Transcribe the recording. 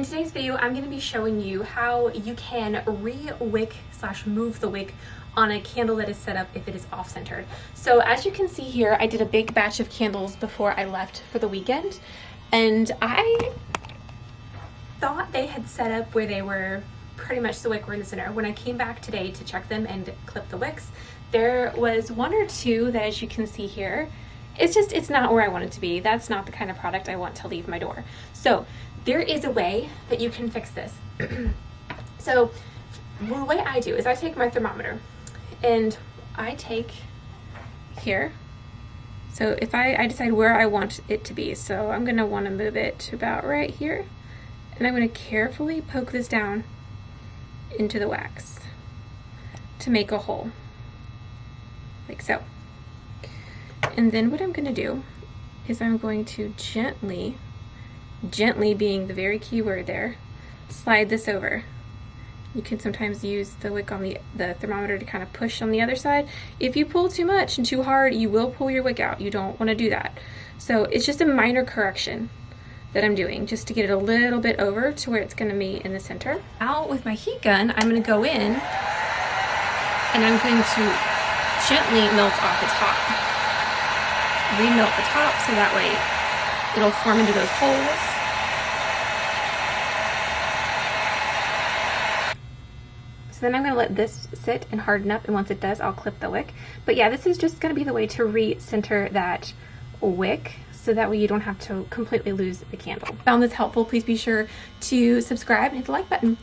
In today's video, I'm going to be showing you how you can re-wick / move the wick on a candle that is set up if it is off-centered. So as you can see here, I did a big batch of candles before I left for the weekend, and I thought they had set up where they were pretty much the wick were in the center. When I came back today to check them and clip the wicks, there was one or two that, as you can see here, it's not where I want it to be. That's not the kind of product I want to leave my door. So there is a way that you can fix this. So the way I do is I take my thermometer and I take here. So if I decide where I want it to be, so I'm gonna want to move it to about right here, and I'm gonna carefully poke this down into the wax to make a hole, like so. And then what I'm going to do is I'm going to gently being the very key word there, slide this over. You can sometimes use the wick on the thermometer to kind of push on the other side. If you pull too much and too hard, you will pull your wick out. You don't want to do that. So it's just a minor correction that I'm doing just to get it a little bit over to where it's going to be in the center. Now with my heat gun, I'm going to go in and I'm going to gently melt off the top. Remelt the top so that way it'll form into those holes. So then I'm going to let this sit and harden up, and once it does, I'll clip the wick. But yeah, this is just going to be the way to re-center that wick so that way you don't have to completely lose the candle. If you found this helpful, please be sure to subscribe and hit the like button.